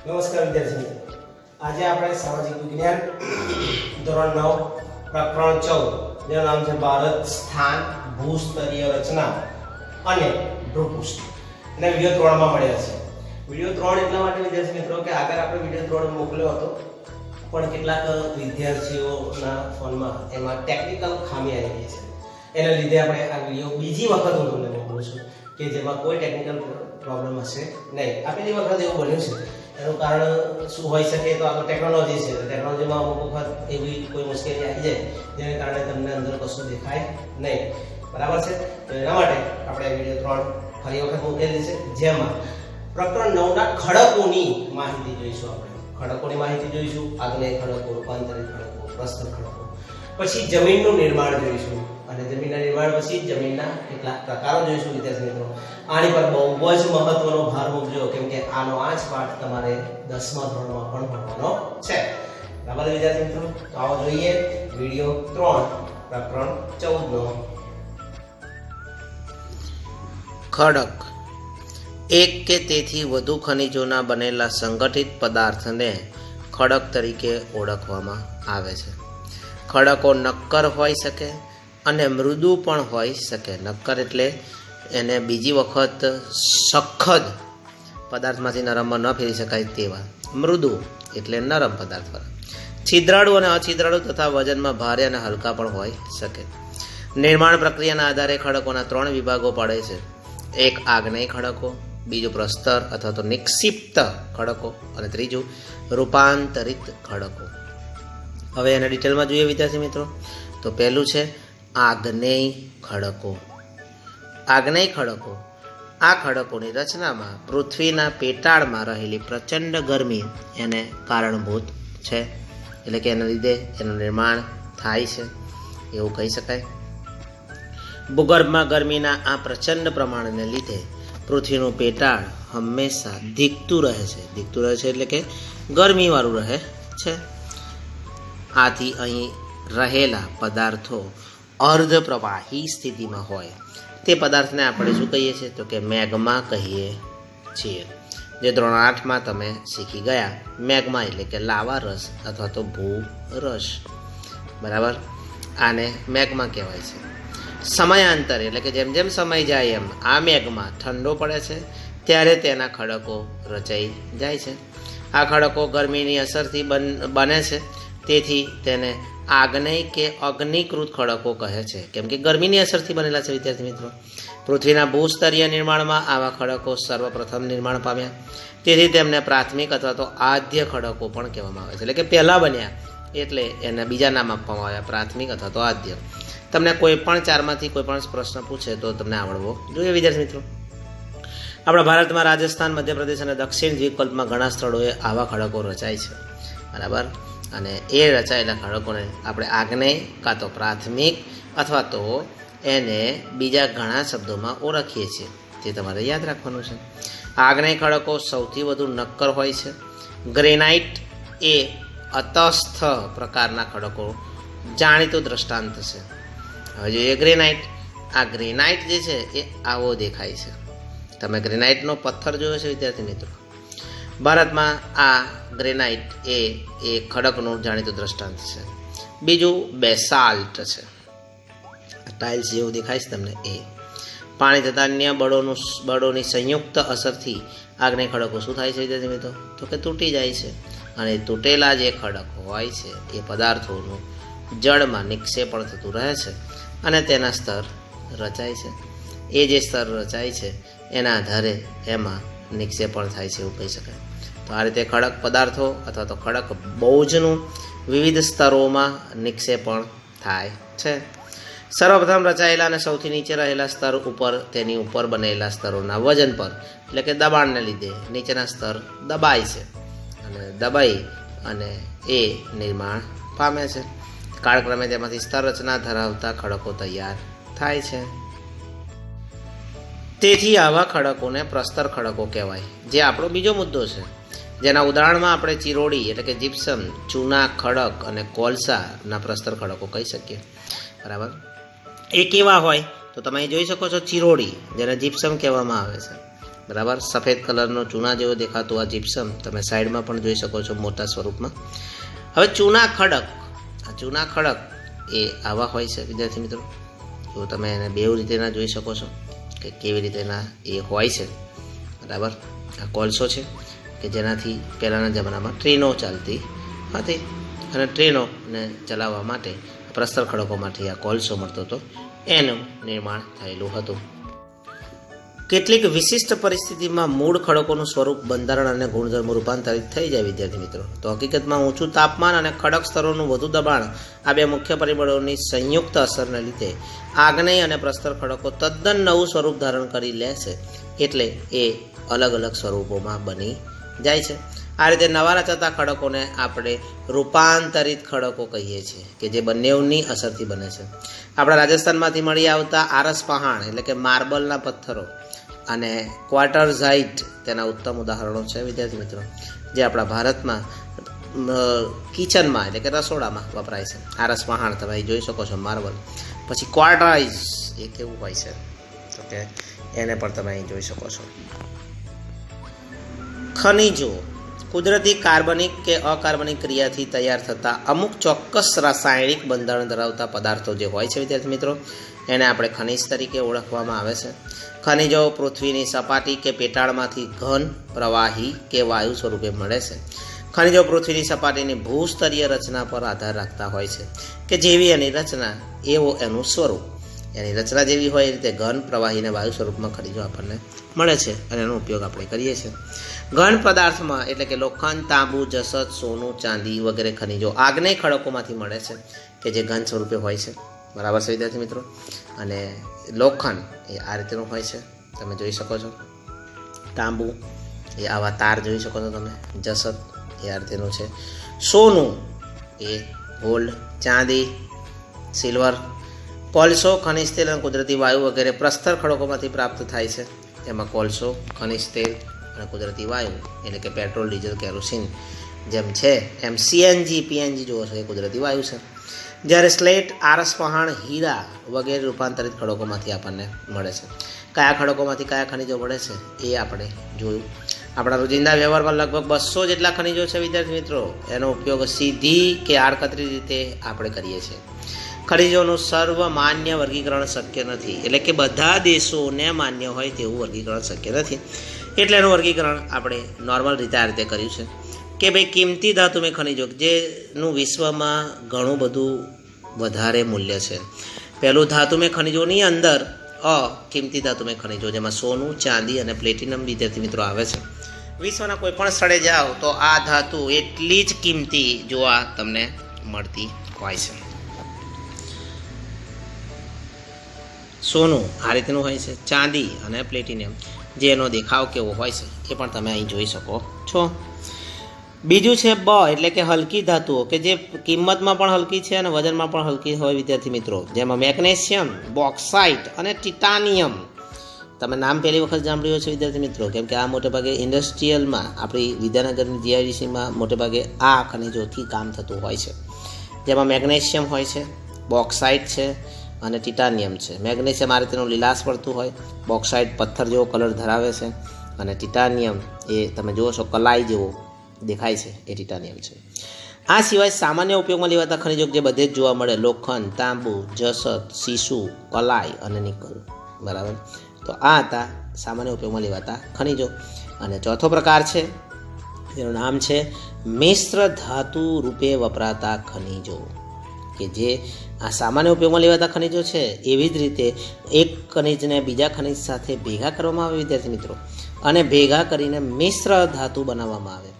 નમસ્કાર વિદ્યાર્થી મિત્રો, આજે આપણે સામાજિક વિજ્ઞાન ધોરણ 9 પ્રકરણ 14 જેનું નામ છે ભારત સ્થાન ભૂસ્તરીય રચના અને ભૂપૃષ્ઠ અને વિડિયો 3 માં મળ્યા છે. વિડિયો 3 એટલા માટે વિદ્યાર્થી મિત્રો કે આગળ આપણે વિડિયો 3 મોકલ્યો હતો પણ કેટલાક વિદ્યાર્થીઓના ફોનમાં એમાં ટેકનિકલ ખામી આવી ગઈ છે. એના લીધે આપણે આ વિડિયો બીજી વખત હું તમને મોકલું છું કે જેમાં કોઈ ટેકનિકલ પ્રોબ્લેમ હશે નહીં. આ પહેલી વખત એવું બન્યું છે. એનું કારણ શું હોઈ શકે તો આ ટેકનોલોજી છે. ટેકનોલોજીમાં અમુક વખત એવી કોઈ મુશ્કેલી આવી જાય જેને કારણે તમને અંદર કશું દેખાય નહીં. બરાબર છે? તો એના માટે આપણે વિડિયો 3 ફરી વખત મૂકેલી છે જેમાં પ્રકરણ 9 ના ખડકોની માહિતી જોઈશું. આપણે ખડકોની માહિતી જોઈશું, આગ્નેય ખડકો, રૂપાંતરિત ખડકો, પ્રસ્તર ખડકો, પછી જમીનનું નિર્માણ જોઈશું અને જમીનના નિર્માણ પછી જમીનના કેટલાક પ્રકારો જોઈશું. વિદ્યાર્થી મિત્રો, આની પર બહુ જ મહત્વનો ભાર મૂકજો કેમ કે આનો આ જ પાઠ તમારે 10મા ધોરણમાં પણ ભણવાનો છે. બરાબર વિદ્યાર્થી મિત્રો? તો આવો જોઈએ વિડિયો 3 પ્રકરણ 14 નો. ખડક એક કે તેથી વધુ ખનિજોના બનેલા સંગઠિત પદાર્થને ખડક તરીકે ઓળખવામાં આવે છે. ખડકો નક્કર હોઈ શકે અને મૃદુ પણ હોઈ શકે. નક્કર એટલે એને બીજી વખત સખત પદાર્થમાંથી નરમમાં ન ફેરી શકાય તેવા. મૃદુ એટલે નરમ પદાર્થ વાળા. છિદ્રાળુ અને અછિદ્રાળુ તથા વજનમાં ભારે અને હલકા પણ હોઈ શકે. નિર્માણ પ્રક્રિયાના આધારે ખડકોના 3 વિભાગો પડે છે. એક આગ્નેય ખડકો, બીજું પ્રસ્તર અથવા તો નિક્ષિપ્ત ખડકો અને ત્રીજું રૂપાંતરિત ખડકો. હવે એના ડિટેલમાં જોઈએ વિદ્યાર્થી મિત્રો. તો પહેલું છે આગ્નેય ખડકો. આગ્નેય ખડકો આ ખડકોની રચનામાં પૃથ્વીના પેટાળમાં રહેલી પ્રચંડ ગરમી એને કારણભૂત છે. એટલે કે એના લીધે એનું નિર્માણ થાય છે એવું કહી શકાય. ભૂગર્ભમાં ગરમીના આ પ્રચંડ પ્રમાણને લીધે પૃથ્વીનું પેટાળ હંમેશા ધીકતું રહે છે. ધીકતું રહે છે એટલે કે ગરમીવાળું રહે છે. આથી અહીં રહેલા પદાર્થો અર્ધ પ્રવાહી સ્થિતિમાં હોય તે પદાર્થને આપણે શું કહીએ છીએ તો કે મેગ્મા કહીએ છીએ. જે ધોરણ 8માં તમે શીખી ગયા. મેગ્મા એટલે કે લાવા રસ અથવા તો ભૂરસ. બરાબર, આને મેગ્મા કહેવાય છે. સમયાંતરે એટલે કે જેમ જેમ સમય જાય એમ આ મેગ્મા ઠંડો પડે છે ત્યારે તેના ખડકો રચાઈ જાય છે. આ ખડકો ગરમીની અસરથી બને છે, તેથી તેને આગ્નેય કે અગ્નિકૃત ખડકો કહે છે કેમ કે ગરમીની અસરથી બનેલા છે. વિદ્યાર્થી મિત્રો, પૃથ્વીના ભૂસ્તરીય નિર્માણમાં આવા ખડકો સર્વપ્રથમ નિર્માણ પામ્યા, તેથી તેમને પ્રાથમિક અથવા તો આદ્ય ખડકો પણ કહેવામાં આવે છે. એટલે કે પહેલા બન્યા એટલે એને બીજા નામ આપવામાં આવ્યા, પ્રાથમિક અથવા તો આદ્ય. તમને કોઈ પણ 4માંથી કોઈ પણ પ્રશ્ન પૂછે તો તમને આવડવો જોઈએ. વિદ્યાર્થી મિત્રો, આપણા ભારતમાં રાજસ્થાન, મધ્યપ્રદેશ અને દક્ષિણ દ્વીપકલ્પમાં ઘણા સ્થળોએ આવા ખડકો રચાય છે. બરાબર, અને એ રચાયેલા ખડકોને આપણે આગ્નેય કાં તો પ્રાથમિક અથવા તો એને બીજા ઘણા શબ્દોમાં ઓળખીએ છીએ. તે તમારે યાદ રાખવાનું છે. આગ્નેય ખડકો સૌથી વધુ નક્કર હોય છે. ગ્રેનાઇટ એ અતસ્થ પ્રકારના ખડકો જાણીતું દ્રષ્ટાંત છે. હવે જોઈએ ગ્રેનાઇટ. આ ગ્રેનાઇટ જે છે એ આવો દેખાય છે. તમે ગ્રેનાઇટનો પથ્થર જોયો છે વિદ્યાર્થી મિત્રો? ભારતમાં આ ગ્રેનાઇટ એ ખડકનું જાણીતું દ્રષ્ટાંત છે. બીજું બેસાલ્ટ છે. ટાઇલ્સ જેવું દેખાય છે તમને એ. પાણી તથા અન્ય બળોની સંયુક્ત અસરથી આગ્નેય ખડકો શું થાય છે વિદ્યાર્થી મિત્રો? તો કે તૂટી જાય છે. અને તૂટેલા જે ખડકો હોય છે એ પદાર્થોનું જળમાં નિક્ષેપણ થતું રહે છે અને તેના સ્તર રચાય છે. એ જે સ્તર રચાય છે એના આધારે એમાં નિક્ષેપણ થાય છે એવું કહી શકાય. તો આ રીતે ખડક પદાર્થો અથવા તો ખડક બોજનું વિવિધ સ્તરોમાં નિક્ષેપણ થાય છે. સર્વપ્રથમ રચાયેલા અને સૌથી નીચે રહેલા સ્તર ઉપર તેની ઉપર બનેલા સ્તરોના વજન પર એટલે કે દબાણને લીધે નીચેના સ્તર દબાય છે અને દબાઈ અને એ નિર્માણ પામે છે. કાળક્રમે તેમાંથી સ્તર રચના ધરાવતા ખડકો તૈયાર થાય છે. તેથી આવા ખડકોને પ્રસ્તર ખડકો કહેવાય, જે આપણો બીજો મુદ્દો છે. જેના ઉદાહરણમાં આપણે ચિરોડી એટલે કે જીપ્સમ, ચૂના ખડક અને કોલસાના પ્રસ્તર ખડકો કહી શકીએ. બરાબર, એ કેવા હોય તો તમે જોઈ શકો છો ચિરોડી, જેને જીપ્સમ કહેવામાં આવે છે. બરાબર. સફેદ કલરનો ચૂના જેવો દેખાતો આ જીપ્સમ તમે સાઈડમાં પણ જોઈ શકો છો મોટા સ્વરૂપમાં. હવે ચૂના ખડક, આ ચૂના ખડક એ આવા હોય છે વિદ્યાર્થી મિત્રો. જો તમે એને બેવ રીતેના જોઈ શકો છો કે કેવી રીતેના એ હોય છે, બરાબર. આ કોલસો છે કે જેનાથી પહેલાંના જમાનામાં ટ્રેનો ચાલતી હતી અને ટ્રેનોને ચલાવવા માટે પ્રસ્તર ખડકોમાંથી આ કોલસો મળતો હતો, એનું નિર્માણ થયેલું હતું. કેટલીક વિશિષ્ટ પરિસ્થિતિમાં મૂળ ખડકોનું સ્વરૂપ, બંધારણ અને ગુણધર્મો રૂપાંતરિત થઈ જાય વિદ્યાર્થી મિત્રો. તો હકીકતમાં ઊંચું તાપમાન અને ખડક સ્તરોનું વધુ દબાણ, આ બે મુખ્ય પરિબળોની સંયુક્ત અસરને લીધે આગ્નેય અને પ્રસ્તર ખડકો તદ્દન નવું સ્વરૂપ ધારણ કરી લે છે, એટલે એ અલગ અલગ સ્વરૂપોમાં બની જાય છે. આ રીતે નવા રચાતા ખડકોને આપણે રૂપાંતરિત ખડકો કહીએ છીએ કે જે બંનેની અસરથી બને છે. આપણા રાજસ્થાનમાંથી મળી આવતા આરસ પહાણ એટલે કે માર્બલના પથ્થરો અને ક્વાર્ટરઝાઇટ તેના ઉત્તમ ઉદાહરણો છે વિદ્યાર્થી મિત્રો, જે આપણા ભારતમાં કિચનમાં એટલે કે રસોડામાં વપરાય છે. આરસ પહાણ તમે અહીં જોઈ શકો છો, માર્બલ. પછી ક્વાર્ટરાઇઝ એ કેવું હોય છે તો કે એને પણ તમે અહીં જોઈ શકો છો. ખનિજો કુદરતી કાર્બનિક કે અકાર્બનિક ક્રિયાથી તૈયાર થતા અમુક ચોક્કસ રાસાયણિક બંધારણ ધરાવતા પદાર્થો જે હોય છે વિદ્યાર્થી મિત્રો, એને આપણે ખનિજ તરીકે ઓળખવામાં આવે છે. ખનિજો પૃથ્વીની સપાટી કે પેટાળમાંથી ઘન, પ્રવાહી કે વાયુ સ્વરૂપે મળે છે. ખનિજો પૃથ્વીની સપાટીની ભૂસ્તરીય રચના પર આધાર રાખતા હોય છે કે જેવી એની રચના એવો એનું સ્વરૂપ. એની રચના જેવી હોય એ રીતે ઘન, પ્રવાહી અને વાયુ સ્વરૂપમાં ખનિજો આપણને મળે છે અને એનો ઉપયોગ આપણે કરીએ છીએ. ઘન પદાર્થમાં એટલે કે લોખંડ, તાંબુ, જસત, સોનું, ચાંદી વગેરે ખનિજો આગ્નેય ખડકોમાંથી મળે છે કે જે ઘન સ્વરૂપે હોય છે, બરાબર છે વિદ્યાર્થી મિત્રો. અને લોખંડ એ આ રીતેનું હોય છે, તમે જોઈ શકો છો. તાંબુ એ આવા તાર જોઈ શકો છો તમે. જસત એ આ રીતેનું છે. સોનું એ ગોલ્ડ, ચાંદી, સિલ્વર. કોલસો, ખનિજ તેલ અને કુદરતી વાયુ વગેરે પ્રસ્તર ખડકોમાંથી પ્રાપ્ત થાય છે. તેમાં કોલસો, ખનિજ તેલ અને કુદરતી વાયુ એટલે કે પેટ્રોલ, ડીઝલ, કેરોસીન જેમ છે એમ સીએનજી, પીએનજી જોવો છો એ કુદરતી વાયુ છે. જ્યારે સ્લેટ, આરસ પહાણ, હીરા વગેરે રૂપાંતરિત ખડકોમાંથી આપણને મળે છે. કયા ખડકોમાંથી કયા ખનિજો મળે છે એ આપણે જોયું. આપણા રોજિંદા વ્યવહારમાં લગભગ 200 જેટલા ખનિજો છે વિદ્યાર્થી મિત્રો. એનો ઉપયોગ સીધી કે આડકતરી રીતે આપણે કરીએ છીએ. ખનિજોનું સર્વમાન્ય વર્ગીકરણ શક્ય નથી, એટલે કે બધા દેશોને માન્ય હોય તેવું વર્ગીકરણ શક્ય નથી. એટલે એનું વર્ગીકરણ આપણે નોર્મલ રીતે આ રીતે કર્યું છે કે ભાઈ કિંમતી ધાતુમય ખનિજો જેનું વિશ્વમાં ઘણું બધું વધારે મૂલ્ય છે. પહેલું ધાતુમય ખનિજોની અંદર કિંમતી ધાતુમય ખનિજો જેમાં સોનું, ચાંદી અને પ્લેટિનમ વિદ્યાર્થી મિત્રો આવે છે. વિશ્વના કોઈ પણ સ્થળે જાઓ તો આ ધાતુ એટલી જ કિંમતી જોવા તમને મળતી હોય છે. સોનું આ રીતનું હોય છે, ચાંદી અને પ્લેટિનિયમ જે એનો દેખાવ કેવો હોય છે એ પણ તમે અહીં જોઈ શકો છો. બીજું છે બ એટલે કે હલકી ધાતુઓ કે જે કિંમતમાં પણ હલકી છે અને વજનમાં પણ હલકી હોય વિદ્યાર્થી મિત્રો, જેમાં મેગ્નેશિયમ, બોક્સાઇટ અને ટિટાનિયમ. તમે નામ પહેલી વખત સાંભળ્યું છે વિદ્યાર્થી મિત્રો, કેમ કે આ મોટેભાગે ઇન્ડસ્ટ્રીયલમાં આપણી વિદ્યાનગરની જીઆઈડીસીમાં મોટેભાગે આ ખનિજોથી કામ થતું હોય છે. જેમાં મેગ્નેશિયમ હોય છે, બોક્સાઇટ છે અને ટિટાનિયમ છે. મેગ્નેશિયમ આ રીતેનું લીલાશ પડતું હોય, બોક્સાઇટ પથ્થર જેવો કલર ધરાવે છે અને ટિટાનિયમ એ તમે જુઓ છો કલાઈ જેવો દેખાય છે એ ટિટાનિયમ છે. આ સિવાય સામાન્ય ઉપયોગમાં લેવાતા ખનિજો જે બધે જ જોવા મળે, લોખંડ, તાંબુ, જસત, સીસુ, કલાઈ અને નિકલ, બરાબર. તો આ હતા સામાન્ય ઉપયોગમાં લેવાતા ખનિજો. અને ચોથો પ્રકાર છે જેનું નામ છે મિશ્ર ધાતુ રૂપે વપરાતા ખનિજો, કે જે આ સામાન્ય ઉપયોગમાં લેવાતા ખનિજો છે એવી જ રીતે એક ખનિજને બીજા ખનિજ સાથે ભેગા કરવામાં આવે વિદ્યાર્થી મિત્રો, અને ભેગા કરીને મિશ્ર ધાતુ બનાવવામાં આવે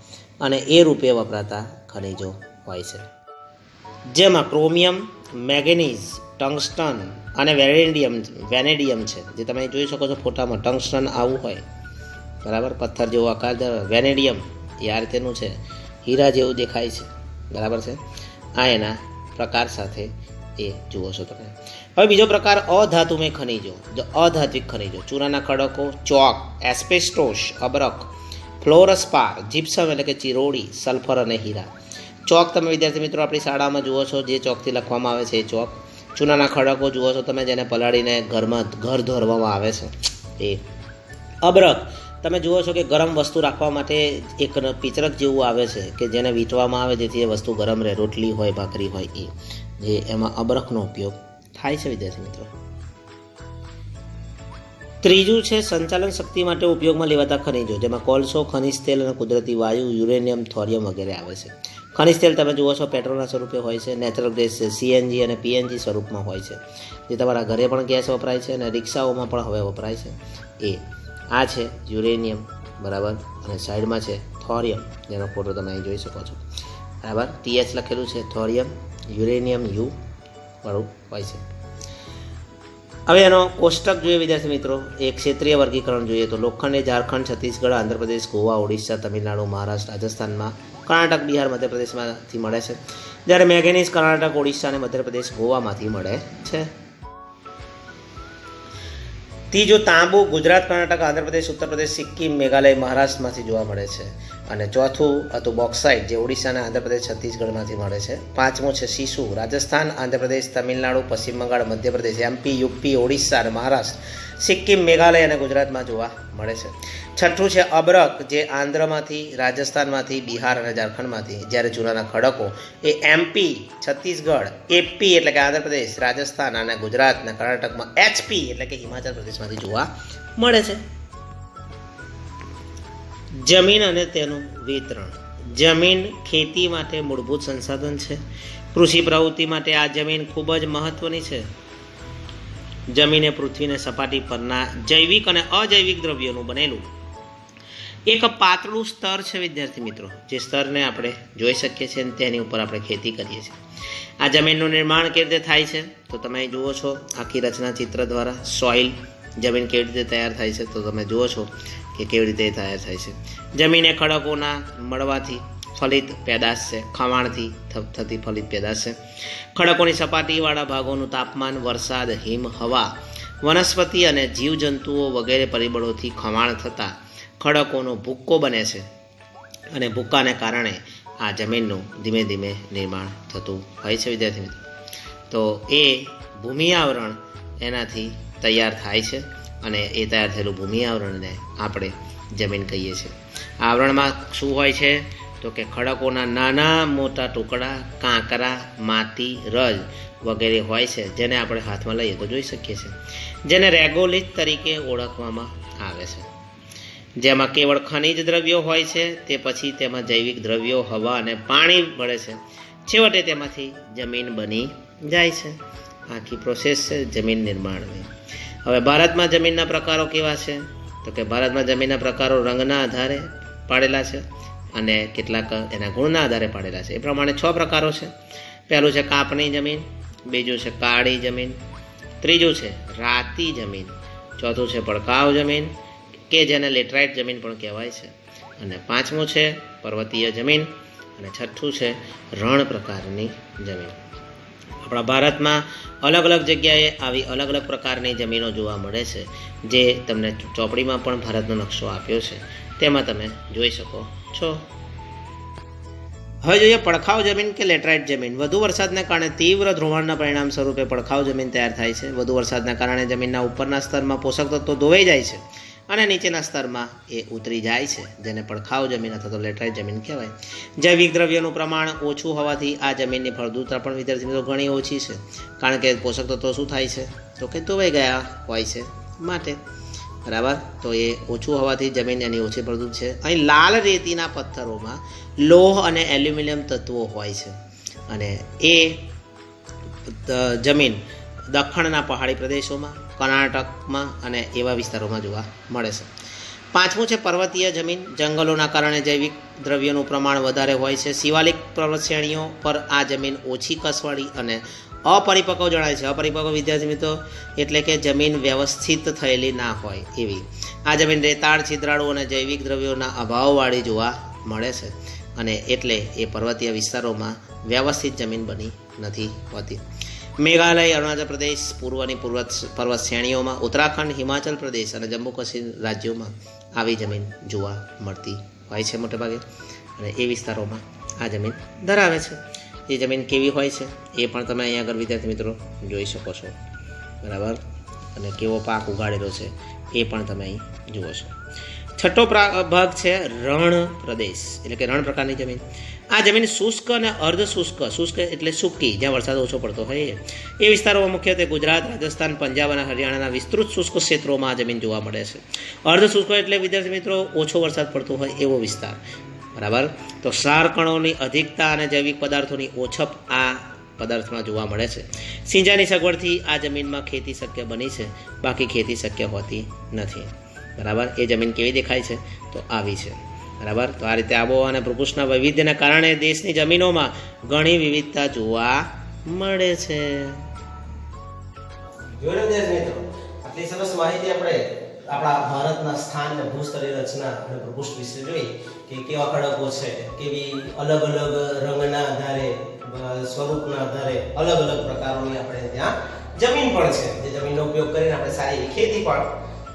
અને એ રૂપે વપરાતા ખનિજો હોય છે. જેમાં ક્રોમિયમ, મેંગેનીઝ, ટંગસ્ટન અને વેનેડિયમ છે, જે તમે જોઈ શકો છો ફોટામાં. ટંગસ્ટન આવું હોય, બરાબર, પથ્થર જેવો આકાર ધરાવે. વેનેડિયમ એ આ રીતેનું છે, હીરા જેવું દેખાય છે, બરાબર છે. આ એના પ્રકાર સાથે એ જુઓ છો તમે. હવે બીજો પ્રકાર અધાતુમય ખનિજો, અધાત્વિક ખનિજો, ચૂનાના ખડકો, ચોક, એસ્બેસ્ટોસ, અબરખ, ફ્લોરસ્પાર, જીપ્સમ એટલે કે ચિરોડી, સલ્ફર અને હીરા. ચોક તમે વિદ્યાર્થી મિત્રો આપણી શાળામાં જુઓ છો, જે ચોકથી લખવામાં આવે છે એ ચોક. ચૂનાના ખડકો જુઓ છો તમે, જેને પલાળીને ઘર ધોરવામાં આવે છે એ. અબરખ તમે જુઓ છો કે ગરમ વસ્તુ રાખવા માટે એક પિચરક જેવું આવે છે કે જેને વીંટવામાં આવે જેથી એ વસ્તુ ગરમ રહે, રોટલી હોય, ભાખરી હોય, એ જે એમાં અબરખનો ઉપયોગ થાય છે વિદ્યાર્થી મિત્રો. ત્રીજું છે સંચાલન શક્તિ માટે ઉપયોગમાં લેવાતા ખનિજો, જેમાં કોલસો, ખનિજ તેલ અને કુદરતી વાયુ, યુરેનિયમ, થોરિયમ વગેરે આવે છે. ખનિજ તેલ તમે જુઓ છો પેટ્રોલના સ્વરૂપે હોય છે, નેચરલ ગેસ છે, સીએનજી અને પીએનજી સ્વરૂપમાં હોય છે, જે તમારા ઘરે પણ ગેસ વપરાય છે અને રિક્ષાઓમાં પણ હવે વપરાય છે. એ આ છે યુરેનિયમ, બરાબર, અને સાઈડમાં છે થોરિયમ, જેનો ફોટો તમે અહીં જોઈ શકો છો, બરાબર. TH લખેલું છે, થોરિયમ, યુરેનિયમ યુ વાળું હોય છે. હવે એનો કોષ્ટક જોઈએ વિદ્યાર્થી મિત્રો. એક ક્ષેત્રીય વર્ગીકરણ જોઈએ તો લોખંડ એ ઝારખંડ, છત્તીસગઢ, આંધ્રપ્રદેશ, ગોવા, ઓડિશા, તમિલનાડુ, મહારાષ્ટ્ર, રાજસ્થાનમાં, કર્ણાટક, બિહાર, મધ્યપ્રદેશમાંથી મળે છે. જ્યારે મેંગેનીઝ કર્ણાટક, ઓડિશા અને મધ્યપ્રદેશ, ગોવામાંથી મળે છે. ત્રીજું તાંબુ ગુજરાત, કર્ણાટક, આંધ્રપ્રદેશ, ઉત્તરપ્રદેશ, સિક્કિમ, મેઘાલય, મહારાષ્ટ્રમાંથી જોવા મળે છે. અને ચોથું હતું બોક્સાઇટ, જે ઓડિશા અને આંધ્રપ્રદેશ, છત્તીસગઢમાંથી મળે છે. પાંચમું છે સીસુ, રાજસ્થાન, આંધ્રપ્રદેશ, તમિલનાડુ, પશ્ચિમ બંગાળ, મધ્યપ્રદેશ, MP, UP, ઓડિશા અને મહારાષ્ટ્ર, સિક્કિમ, મેઘાલય અને ગુજરાતમાં જોવા મળે છે. છઠ્ઠું છે અબરક, જે આંધ્રમાંથી, રાજસ્થાનમાંથી, બિહાર અને ઝારખંડમાંથી, જ્યારે જૂનાના ખડકો એ MP, છત્તીસગઢ, AP એટલે કે આંધ્રપ્રદેશ, રાજસ્થાન અને ગુજરાત અને કર્ણાટકમાં HP એટલે કે હિમાચલ પ્રદેશમાંથી જોવા મળે છે. જમીન અને તેનું વિતરણ. જમીન ખેતી માટે મૂળભૂત સંસાધન છે. કૃષિ પ્રવૃત્તિ માટે આ જમીન ખૂબ જ મહત્વની છે. જમીન એ પૃથ્વીને સપાટી પરના જૈવિક અને અજૈવિક દ્રવ્યોનું બનેલું એક પાતળું સ્તર છે વિદ્યાર્થી મિત્રો, જે સ્તરને આપણે જોઈ શકીએ છીએ અને તેની ઉપર આપણે ખેતી કરીએ છીએ. આ જમીનનું નિર્માણ કેવી રીતે થાય છે તો તમે જુઓ છો આખી રચના ચિત્ર દ્વારા. સોઇલ, જમીન કેવી રીતે તૈયાર થાય છે તો તમે જુઓ છો કે કેવી રીતે તૈયાર થાય છે. જમીન એ ખડકોના મળવાથી ફલિત પેદાશ છે, ખવાણથી થતી ફલિત પેદાશ છે. ખડકોની સપાટીવાળા ભાગોનું તાપમાન, વરસાદ, હિમ, હવા, વનસ્પતિ અને જીવજંતુઓ વગેરે પરિબળોથી ખવાણ થતાં ખડકોનો ભૂક્કો બને છે અને ભૂક્કાને કારણે આ જમીનનું ધીમે ધીમે નિર્માણ થતું હોય છે વિદ્યાર્થી મિત્રો. તો એ ભૂમિ આવરણ એનાથી તૈયાર થાય છે અને એ તૈયાર થયેલું ભૂમિ આવરણને આપણે જમીન કહીએ છીએ. આવરણમાં શું હોય છે તો કે ખડકોના નાના મોટા ટુકડા, કાંકરા, માટી, રજ વગેરે હોય છે, જેને આપણે હાથમાં લઈએ તો જોઈ શકીએ છીએ, જેને રેગોલિથ તરીકે ઓળખવામાં આવે છે. જેમાં કેવળ ખનિજ દ્રવ્યો હોય છે, તે પછી તેમાં જૈવિક દ્રવ્યો, હવા અને પાણી મળે છે. છેવટે તેમાંથી જમીન બની જાય છે. આખી પ્રોસેસ છે જમીન નિર્માણની. હવે ભારતમાં જમીનના પ્રકારો કેવા છે તો કે ભારતમાં જમીનના પ્રકારો રંગના આધારે પાડેલા છે અને કેટલાક એના ગુણના આધારે પાડેલા છે. એ પ્રમાણે 6 પ્રકારો છે. પહેલું છે કાપની જમીન, બીજું છે કાળી જમીન, ત્રીજું છે રાતી જમીન, ચોથું છે પડકાવ જમીન કે જેને લેટરાઇટ જમીન પણ કહેવાય છે, અને પાંચમું છે પર્વતીય જમીન, અને છઠ્ઠું છે રણ પ્રકારની જમીન. આપણા ભારતમાં અલગ અલગ જગ્યાએ આવી અલગ અલગ પ્રકારની જમીનો જોવા મળે છે, જે તમને ચોપડીમાં પણ ભારતનો નકશો આપ્યો છે, તેમાં તમે જોઈ શકો છો. હવે જોઈએ પડખાવ જમીન કે લેટરાઇટ જમીન. વધુ વરસાદને કારણે તીવ્ર ધોવાણના પરિણામ સ્વરૂપે પડખાવ જમીન તૈયાર થાય છે. વધુ વરસાદના કારણે જમીનના ઉપરના સ્તરમાં પોષક તત્વો ધોવાઈ જાય છે અને નીચેના સ્તરમાં એ ઉતરી જાય છે, જેને પડખાવ જમીન અથવા તો લેટરાઇટ જમીન કહેવાય. જૈવિક દ્રવ્યોનું પ્રમાણ ઓછું હોવાથી આ જમીનની ફળદ્રુપતા પણ વિદ્યાર્થી મિત્રો ઘણી ઓછી છે, કારણ કે પોષક તત્વો શું થાય છે તો કે ધોવાઈ ગયા હોય છે માટે, બરાબર. તો એ ઓછું હોવાથી જમીન એની ઓછી ફળદ્રુપ છે. અહીં લાલ રેતીના પથ્થરોમાં લોહ અને એલ્યુમિનિયમ તત્વો હોય છે, અને એ જમીન દખ્ખણના પહાડી પ્રદેશોમાં, કર્ણાટકમાં અને એવા વિસ્તારોમાં જોવા મળે છે. પાંચમું છે પર્વતીય જમીન. જંગલોના કારણે જૈવિક દ્રવ્યોનું પ્રમાણ વધારે હોય છે. શિવાલિક પર્વત શ્રેણીઓ પર આ જમીન ઓછી કસવાળી અને અપરિપક્વ જણાય છે. અપરિપક્વ વિદ્યાર્થી મિત્રો એટલે કે જમીન વ્યવસ્થિત થયેલી ના હોય એવી. આ જમીન રેતાળ, છિદ્રાળુ અને જૈવિક દ્રવ્યોના અભાવવાળી જોવા મળે છે, અને એટલે એ પર્વતીય વિસ્તારોમાં વ્યવસ્થિત જમીન બની નથી હોતી. મેઘાલય, અરુણાચલ પ્રદેશ, પૂર્વની પર્વત શ્રેણીઓમાં, ઉત્તરાખંડ, હિમાચલ પ્રદેશ અને જમ્મુ કાશ્મીર રાજ્યોમાં આવી જમીન જોવા મળતી હોય છે મોટેભાગે, અને એ વિસ્તારોમાં આ જમીન ધરાવે છે. એ જમીન કેવી હોય છે એ પણ તમે અહીંયા આગળ વિદ્યાર્થી મિત્રો જોઈ શકો છો, બરાબર. અને કેવો પાક ઉગાડેલો છે એ પણ તમે અહીં જુઓ છો. છઠ્ઠો ભાગ છે રણ પ્રદેશ, એટલે કે રણ પ્રકારની જમીન. આ જમીન શુષ્ક અને અર્ધ શુષ્ક, શુષ્ક એટલે સૂકી, જ્યાં વરસાદ ઓછો પડતો હોય એ વિસ્તારોમાં મુખ્યત્વે ગુજરાત, રાજસ્થાન, પંજાબ અને હરિયાણાના વિસ્તૃત શુષ્ક ક્ષેત્રોમાં આ જમીન જોવા મળે છે. અર્ધ શુષ્ક એટલે વિદ્યાર્થી મિત્રો ઓછો વરસાદ પડતો હોય એવો વિસ્તાર, બરાબર. તો ક્ષાર કણોની અધિકતા અને જૈવિક પદાર્થોની ઓછપ આ પદાર્થમાં જોવા મળે છે. સિંચાઈની સગવડથી આ જમીનમાં ખેતી શક્ય બની છે, બાકી ખેતી શક્ય હોતી નથી, બરાબર. એ જમીન કેવી દેખાય છે? તો આવી છે, બરાબર. તો આ રીતે આબોહવા અને ભૂપૃષ્ઠના વૈવિધ્યના કારણે દેશની જમીનોમાં ઘણી વિવિધતા જોવા મળે છે. જોયું વિદ્યાર્થી મિત્રો, આટલી સરસ માહિતી આપણે આપણા ભારતના સ્થાન અને ભૂસ્તરીય રચના અને ભૂપૃષ્ઠ વિશે જોઈ કે કેવા ખડકો છે, કેવી અલગ અલગ રંગના આધારે, સ્વરૂપના આધારે અલગ અલગ પ્રકારોની આપણે ત્યાં જમીન પણ છે, જે જમીનનો ઉપયોગ કરીને આપણે સારી ખેતી પણ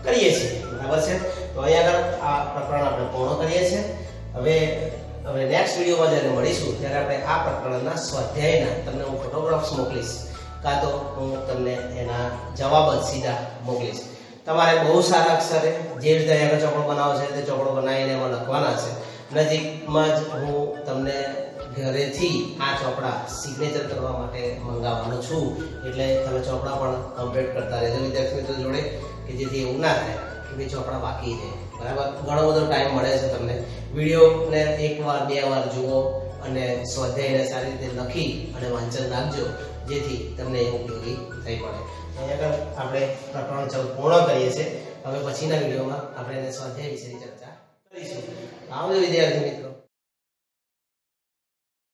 કરીએ છીએ, બરાબર છે. તો અહીંયા આગળ આ પ્રકરણ આપણે પૂર્ણ કરીએ છીએ. હવે નેક્સ્ટ વિડીયોમાં જ્યારે મળીશું ત્યારે આપણે આ પ્રકરણના સ્વાધ્યાયના તમને હું ફોટોગ્રાફ્સ મોકલીશ, કાં તો હું તમને એના જવાબ જ સીધા મોકલીશ. તમારે બહુ સારા અક્ષરે જે રીતે અહીંયા ચોપડો બનાવો છે તે ચોપડો બનાવીને એમાં લખવાના છે. નજીકમાં જ હું તમને ઘરેથી આ ચોપડા સિગ્નેચર કરવા માટે મંગાવવાનો છું, એટલે તમે ચોપડા પણ કમ્પ્લીટ કરતા રહેજો વિદ્યાર્થી મિત્રો જોડે, કે જેથી એવું ના થાય કે ભાઈ ચોપડા બાકી છે, બરાબર. ઘણો બધો ટાઈમ મળે છે તમને. વિડીયોને એકવાર બે વાર જુઓ અને સ્વાધ્યાયને સારી રીતે લખી અને વાંચન રાખજો, જેથી તમને એવું ઉપયોગી થઈ પડે. અહીંયા આપણે પ્રકરણ 14 પૂર્ણ કરીએ છીએ. હવે પછીના વિડીયોમાં આપણે એને સ્વાધ્યાય વિશેની ચર્ચા કરીશું. આવજો વિદ્યાર્થી મિત્રો.